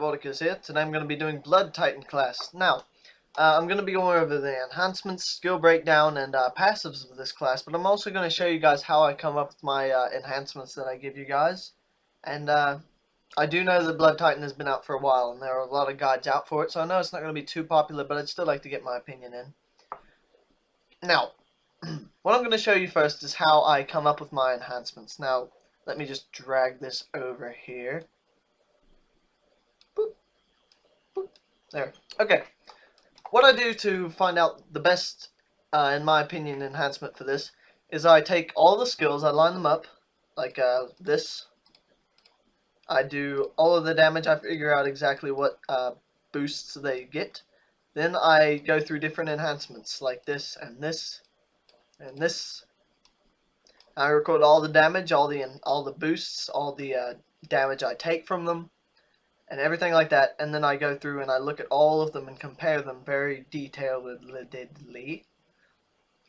here. Today I'm going to be doing Blood Titan class. Now, I'm going to be going over the enhancements, skill breakdown, and passives of this class, but I'm also going to show you guys how I come up with my enhancements that I give you guys. And I do know that Blood Titan has been out for a while, and there are a lot of guides out for it, so I know it's not going to be too popular, but I'd still like to get my opinion in. Now, what I'm going to show you first is how I come up with my enhancements. Now, let me just drag this over here. Boop, boop, there. Okay. What I do to find out the best, in my opinion, enhancement for this is I take all the skills, I line them up, like this. I do all of the damage, I figure out exactly what boosts they get. Then I go through different enhancements, like this and this and this. I record all the damage, all the boosts, all the damage I take from them, and everything like that, and then I go through and I look at all of them and compare them very detailedly,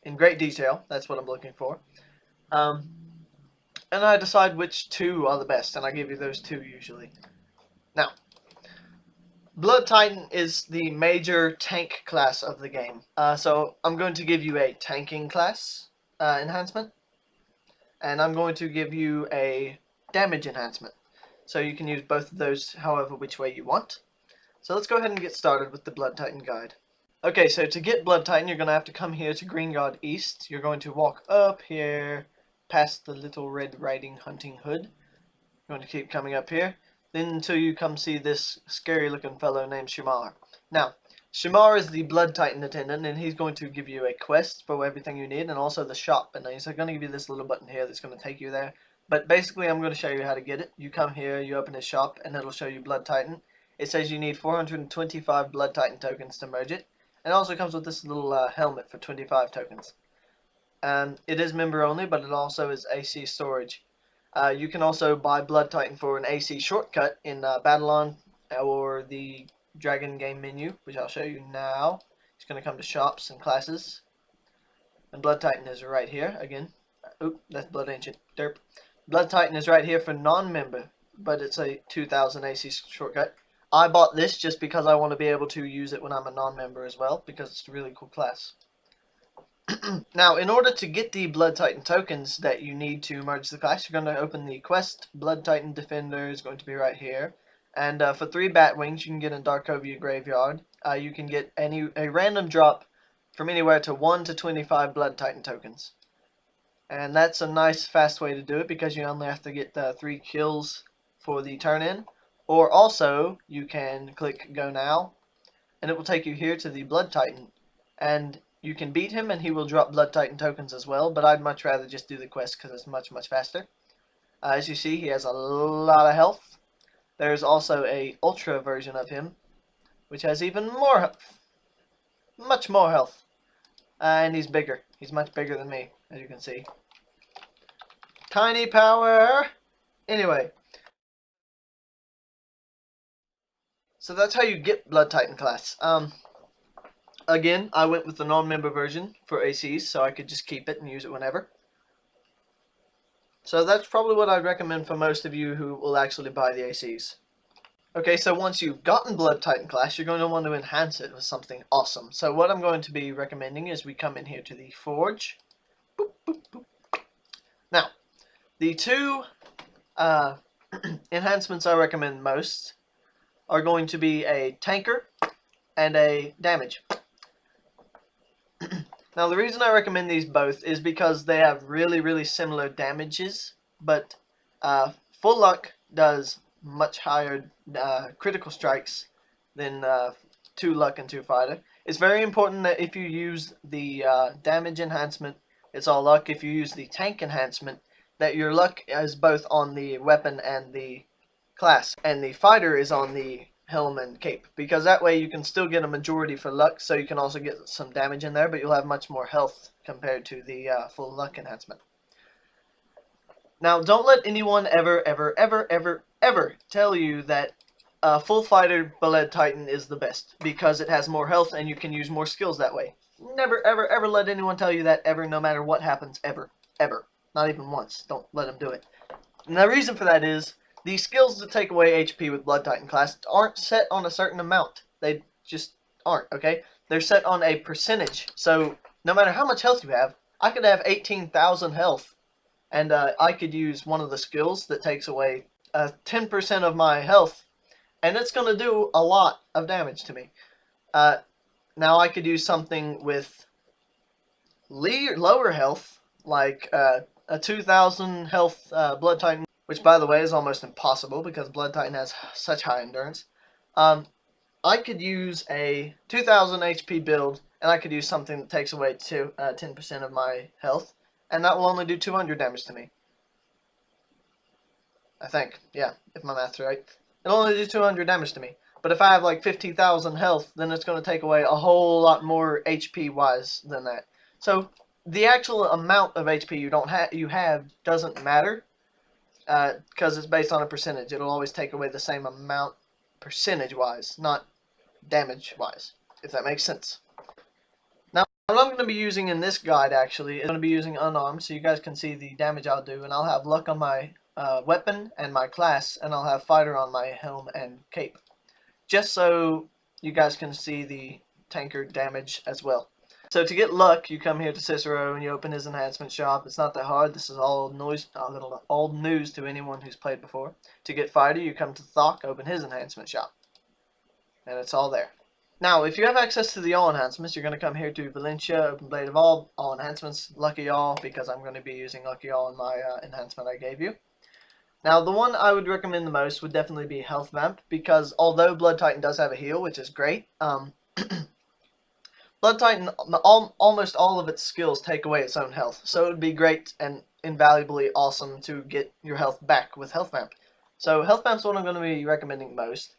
in great detail. That's what I'm looking for. And I decide which two are the best, and I give you those two usually. Now, Blood Titan is the major tank class of the game, so I'm going to give you a tanking class enhancement, and I'm going to give you a damage enhancement. So you can use both of those however which way you want. So let's go ahead and get started with the Blood Titan guide. Okay, so to get Blood Titan, you're going to have to come here to Green Guard East. You're going to walk up here, past the little Red Riding Hunting Hood. You're going to keep coming up here, then until you come see this scary looking fellow named Shamar. Now, Shamar is the Blood Titan attendant, and he's going to give you a quest for everything you need, and also the shop. And he's going to give you this little button here that's going to take you there. But basically, I'm going to show you how to get it. You come here, you open his shop, and it'll show you Blood Titan. It says you need 425 Blood Titan tokens to merge it. And it also comes with this little helmet for 25 tokens. It is member only, but it also is AC storage. You can also buy Blood Titan for an AC shortcut in Battle-On or the Dragon game menu, which I'll show you now. It's going to come to shops and classes. And Blood Titan is right here again. Oop, that's Blood Ancient. Derp. Blood Titan is right here for non-member, but it's a 2000 AC shortcut. I bought this just because I want to be able to use it when I'm a non-member as well, because it's a really cool class. Now, in order to get the Blood Titan tokens that you need to merge the class, you're going to open the quest. Blood Titan Defender is going to be right here. And for 3 bat wings, you can get in Darkovia Graveyard. You can get a random drop from anywhere to 1 to 25 Blood Titan tokens. And that's a nice fast way to do it because you only have to get 3 kills for the turn-in. Or also, you can click Go Now, and it will take you here to the Blood Titan. And you can beat him, and he will drop Blood Titan tokens as well, but I'd much rather just do the quest because it's much, much faster. As you see, he has a lot of health. There's also a Ultra version of him, which has even more health. Much more health. And he's bigger. He's much bigger than me, as you can see. Tiny power! Anyway. So that's how you get Blood Titan class. Again, I went with the non-member version for ACs, so I could just keep it and use it whenever. So that's probably what I'd recommend for most of you who will actually buy the ACs. Okay, so once you've gotten Blood Titan class, you're going to want to enhance it with something awesome. So what I'm going to be recommending is we come in here to the Forge. Boop, boop, boop. Now, the 2 enhancements I recommend most are going to be a tanker and a damage. Now, the reason I recommend these both is because they have really, really similar damages, but Full Luck does much higher critical strikes than 2 Luck and 2 Fighter. It's very important that if you use the damage enhancement, it's all luck. If you use the tank enhancement, that your luck is both on the weapon and the class, and the fighter is on the helm and cape, because that way you can still get a majority for luck, so you can also get some damage in there, but you'll have much more health compared to the full luck enhancement. Now, don't let anyone ever tell you that full fighter Blood Titan is the best, because it has more health and you can use more skills that way. Never ever let anyone tell you that ever, no matter what happens, ever. Not even once. Don't let them do it. And the reason for that is The skills that take away HP with Blood Titan class aren't set on a certain amount. They just aren't, okay? They're set on a percentage. So no matter how much health you have, I could have 18,000 health, and I could use one of the skills that takes away 10% of my health, and it's going to do a lot of damage to me. Now I could use something with lower health, like a 2,000 health Blood Titan, which by the way is almost impossible because Blood Titan has such high endurance. I could use a 2,000 HP build, and I could use something that takes away 10% of my health, and that will only do 200 damage to me. I think, yeah, if my math's right. It'll only do 200 damage to me. But if I have like 50,000 health, then it's going to take away a whole lot more HP-wise than that. So the actual amount of HP you have doesn't matter, because it's based on a percentage. It'll always take away the same amount percentage-wise, not damage-wise, if that makes sense. Now, what I'm going to be using in this guide, actually, is going to be using unarmed, so you guys can see the damage I'll do, and I'll have luck on my weapon and my class, and I'll have fighter on my helm and cape, just so you guys can see the tanker damage as well. So to get luck, you come here to Cicero and you open his enhancement shop. It's not that hard. This is all old news to anyone who's played before. To get fighter, you come to Thok, open his enhancement shop, and it's all there. Now, if you have access to the all enhancements, you're going to come here to Valencia, open Blade of all enhancements, Lucky All, because I'm going to be using Lucky All in my enhancement I gave you. Now, the one I would recommend the most would definitely be Health Vamp, because although Blood Titan does have a heal, which is great, Blood Titan, almost all of its skills take away its own health, so it would be great and invaluably awesome to get your health back with Health Vamp. So Health Vamp's what I'm going to be recommending most.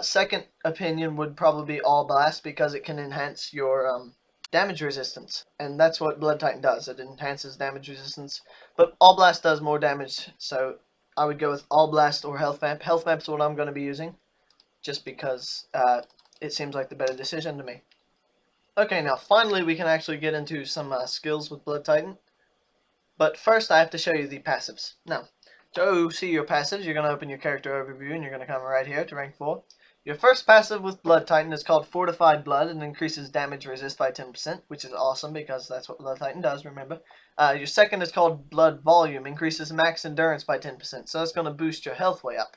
Second opinion would probably be All Blast, because it can enhance your damage resistance, and that's what Blood Titan does. It enhances damage resistance, but All Blast does more damage, so I would go with All Blast or Health Vamp. Health Vamp's what I'm going to be using, just because it seems like the better decision to me. Okay, now finally we can actually get into some skills with Blood Titan. But first I have to show you the passives. Now, to see your passives, you're going to open your character overview and you're going to come right here to rank 4. Your first passive with Blood Titan is called Fortified Blood and increases damage resist by 10%, which is awesome because that's what Blood Titan does, remember. Your second is called Blood Volume, increases max endurance by 10%, so that's going to boost your health way up.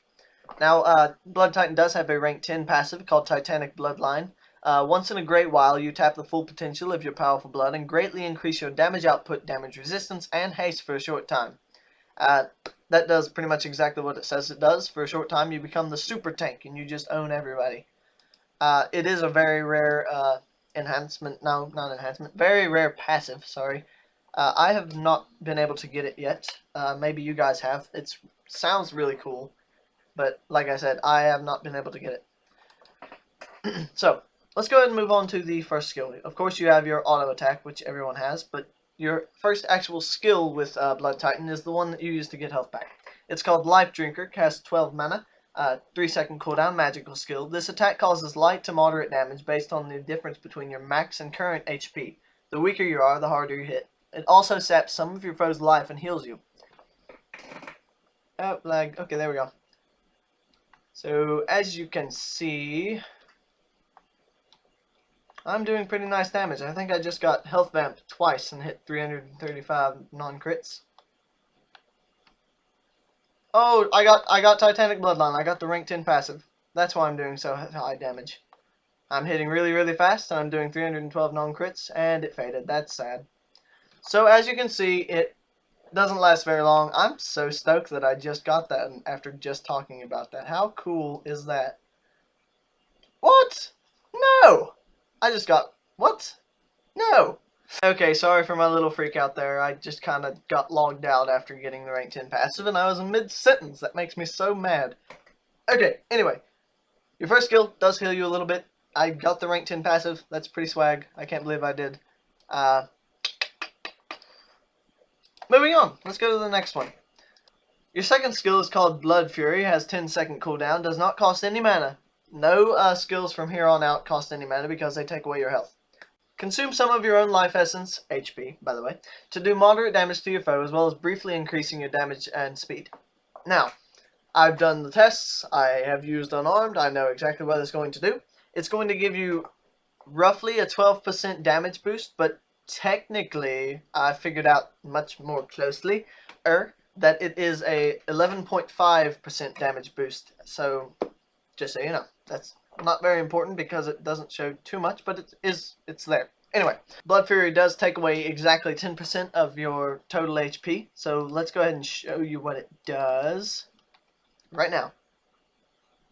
Now, Blood Titan does have a rank 10 passive called Titanic Bloodline. Once in a great while, you tap the full potential of your powerful blood and greatly increase your damage output, damage resistance, and haste for a short time. That does pretty much exactly what it says it does. For a short time, you become the super tank, and you just own everybody. It is a very rare enhancement. No, not enhancement. Very rare passive, sorry. I have not been able to get it yet. Maybe you guys have. It sounds really cool, but like I said, I have not been able to get it. So, let's go ahead and move on to the first skill. Of course, you have your auto attack, which everyone has, but your first actual skill with Blood Titan is the one that you use to get health back. It's called Life Drinker, casts 12 mana, 3-second cooldown, magical skill. This attack causes light to moderate damage based on the difference between your max and current HP. The weaker you are, the harder you hit. It also saps some of your foe's life and heals you. Oh, lag. Okay, there we go. So, as you can see, I'm doing pretty nice damage. I think I just got Health Vamp twice and hit 335 non-crits. Oh, I got Titanic Bloodline. I got the rank 10 passive. That's why I'm doing so high damage. I'm hitting really, really fast, and I'm doing 312 non-crits, and it faded. That's sad. So, as you can see, it doesn't last very long. I'm so stoked that I just got that after just talking about that. How cool is that? What? No! I just got... What? No! Okay, sorry for my little freak out there. I just kind of got logged out after getting the rank 10 passive, and I was in mid-sentence. That makes me so mad. Okay, anyway. Your first skill does heal you a little bit. I got the rank 10 passive. That's pretty swag. I can't believe I did. Moving on. Let's go to the next one. Your second skill is called Blood Fury. Has 10-second cooldown. Does not cost any mana. No skills from here on out cost any mana because they take away your health. Consume some of your own life essence, HP, by the way, to do moderate damage to your foe, as well as briefly increasing your damage and speed. Now, I've done the tests. I have used unarmed. I know exactly what it's going to do. It's going to give you roughly a 12% damage boost, but technically I figured out much more closely that it is a 11.5% damage boost. So just so you know, that's not very important because it doesn't show too much, but it's there. Anyway, Blood Fury does take away exactly 10% of your total HP. So let's go ahead and show you what it does right now.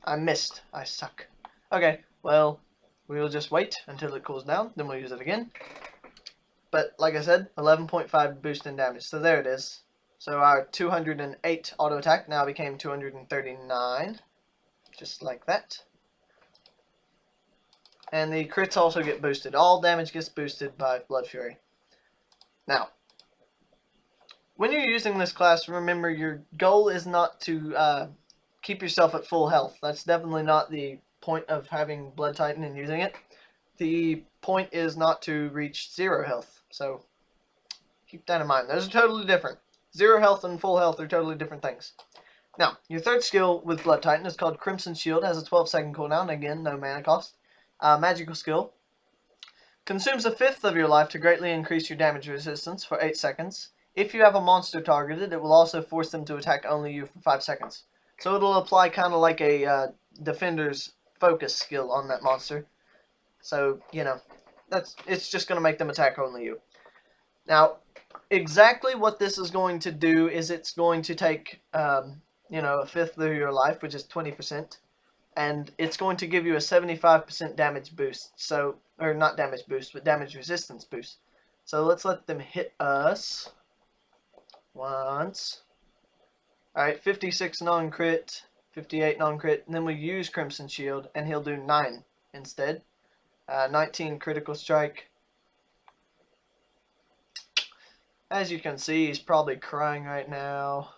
I missed. I suck. Okay, well, we'll just wait until it cools down, then we'll use it again. But like I said, 11.5 boost in damage. So there it is. So our 208 auto attack now became 239. Just like that. And the crits also get boosted. All damage gets boosted by Blood Fury. Now, when you're using this class, remember your goal is not to keep yourself at full health. That's definitely not the point of having Blood Titan and using it. The point is not to reach 0 health. So keep that in mind. Those are totally different. 0 health and full health are totally different things. Now, your third skill with Blood Titan is called Crimson Shield. It has a 12-second cooldown. Again, no mana cost. Magical skill. Consumes a fifth of your life to greatly increase your damage resistance for 8 seconds. If you have a monster targeted, it will also force them to attack only you for 5 seconds. So it'll apply kind of like a defender's focus skill on that monster. So, you know, it's just going to make them attack only you. Now, exactly what this is going to do is it's going to take, you know, a fifth of your life, which is 20%. And it's going to give you a 75% damage boost. So, or not damage boost, but damage resistance boost. So let's let them hit us once. Alright, 56 non-crit, 58 non-crit, and then we use Crimson Shield, and he'll do 9 instead. 19 critical strike. As you can see, he's probably crying right now.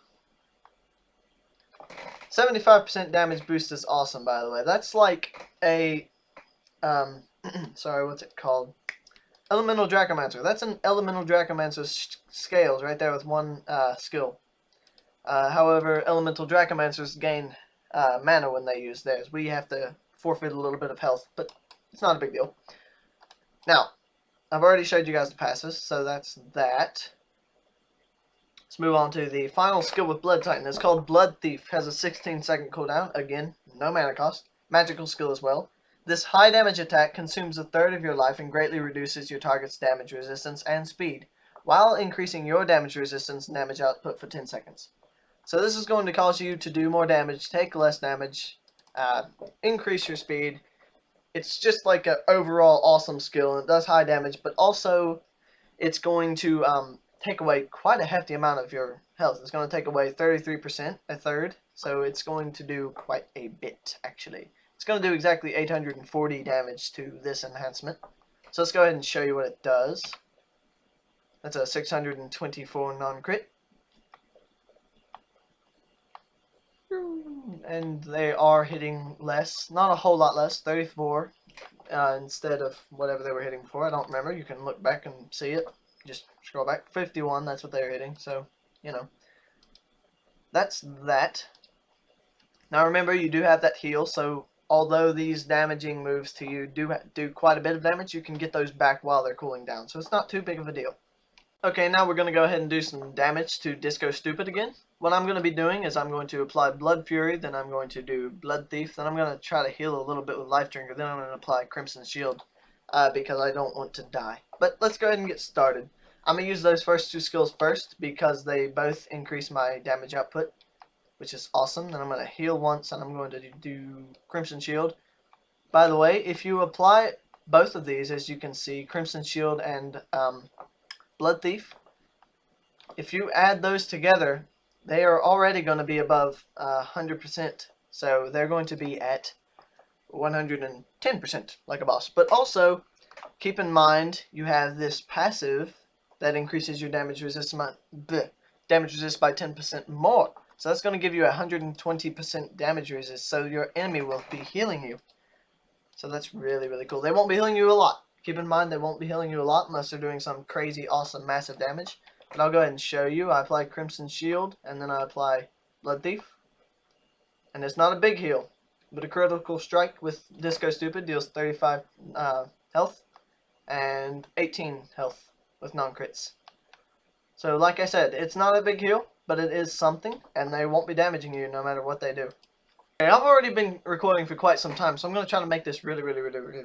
75% damage boost is awesome, by the way. That's like a, sorry, what's it called? Elemental Dracomancer. That's an Elemental Dracomancer's scales right there with one skill. However, Elemental Dracomancers gain mana when they use theirs. We have to forfeit a little bit of health, but it's not a big deal. Now, I've already showed you guys the passes, so that's that. Let's move on to the final skill with Blood Titan. It's called Blood Thief. Has a 16-second cooldown. Again, no mana cost. Magical skill as well. This high damage attack consumes a third of your life and greatly reduces your target's damage resistance and speed, while increasing your damage resistance and damage output for 10 seconds. So this is going to cause you to do more damage, take less damage, increase your speed. It's just like an overall awesome skill. It does high damage, but also it's going to take away quite a hefty amount of your health. It's going to take away 33%, a third, so it's going to do quite a bit, actually. It's going to do exactly 840 damage to this enhancement. So let's go ahead and show you what it does. That's a 624 non-crit. And they are hitting less, not a whole lot less, 34 instead of whatever they were hitting for. I don't remember. You can look back and see it. Just scroll back. 51, that's what they were hitting. So, you know, that's that. Now remember, you do have that heal, so although these damaging moves to you do quite a bit of damage, you can get those back while they're cooling down. So it's not too big of a deal. Okay, now we're going to go ahead and do some damage to Disco Stupid again. What I'm going to be doing is I'm going to apply Blood Fury, then I'm going to do Blood Thief, then I'm going to try to heal a little bit with Life Drinker, then I'm going to apply Crimson Shield because I don't want to die. But let's go ahead and get started. I'm going to use those first two skills first because they both increase my damage output, which is awesome. Then I'm going to heal once and I'm going to do Crimson Shield. By the way, if you apply both of these, as you can see, Crimson Shield and Blood Thief, if you add those together, they are already going to be above 100%. So they're going to be at 110% like a boss. But also, keep in mind, you have this passive that increases your damage resist by 10% more. So that's going to give you 120% damage resist. So your enemy will be healing you. So that's really, really cool. They won't be healing you a lot. Keep in mind, they won't be healing you a lot unless they're doing some crazy, awesome, massive damage. But I'll go ahead and show you. I apply Crimson Shield, and then I apply Blood Thief. and it's not a big heal, but a critical strike with Disco Stupid deals 35 health and 18 health with non-crits. So like I said, it's not a big heal, but it is something, and they won't be damaging you no matter what they do. Okay, I've already been recording for quite some time, so I'm going to try to make this really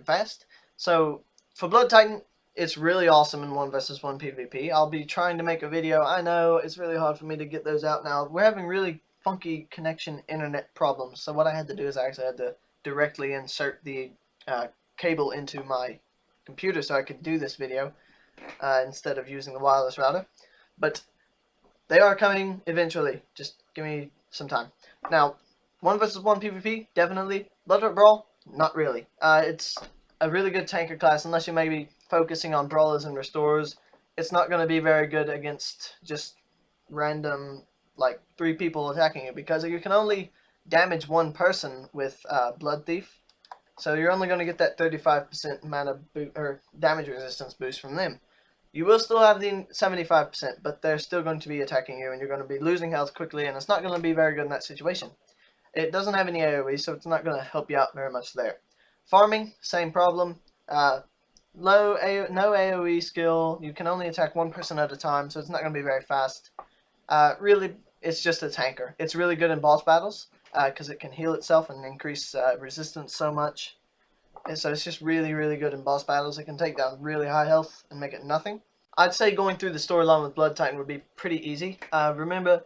fast. So for Blood Titan, it's really awesome in 1 vs 1 PvP. I'll be trying to make a video. I know it's really hard for me to get those out now. We're having really funky connection internet problems, so what I had to do is I actually had to directly insert the cable into my computer so I could do this video instead of using the wireless router. But they are coming eventually. Just give me some time. Now, 1 vs 1 PvP, definitely. Blood Brawl, not really. It's a really good tanker class, unless you may be focusing on brawlers and restorers. It's not going to be very good against just random, like, 3 people attacking you, because you can only damage 1 person with Blood Thief. So you're only going to get that 35% mana damage resistance boost from them. You will still have the 75%, but they're still going to be attacking you, and you're going to be losing health quickly, and it's not going to be very good in that situation. It doesn't have any AoE, so it's not going to help you out very much there. Farming, same problem. No AoE skill. You can only attack 1 person at a time, so it's not going to be very fast. Really, it's just a tanker. It's really good in boss battles, because it can heal itself and increase resistance so much. And so it's just really good in boss battles. It can take down really high health and make it nothing. I'd say going through the storyline with Blood Titan would be pretty easy. Remember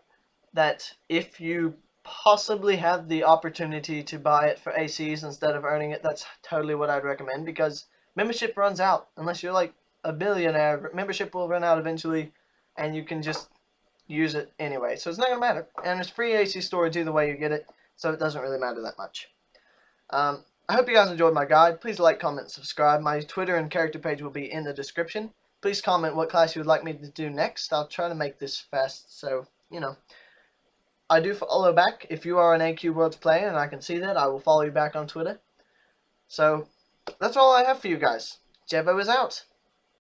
that if you possibly have the opportunity to buy it for ACs instead of earning it, that's totally what I'd recommend, because membership runs out. Unless you're like a billionaire, membership will run out eventually, and you can just use it anyway. So it's not going to matter. And it's free AC storage either way you get it, so it doesn't really matter that much. I hope you guys enjoyed my guide. Please like, comment, subscribe. My Twitter and character page will be in the description. Please comment what class you would like me to do next. I'll try to make this fast, so, you know. I do follow back. If you are an AQ Worlds player and I can see that, I will follow you back on Twitter. So, that's all I have for you guys. Jebo is out.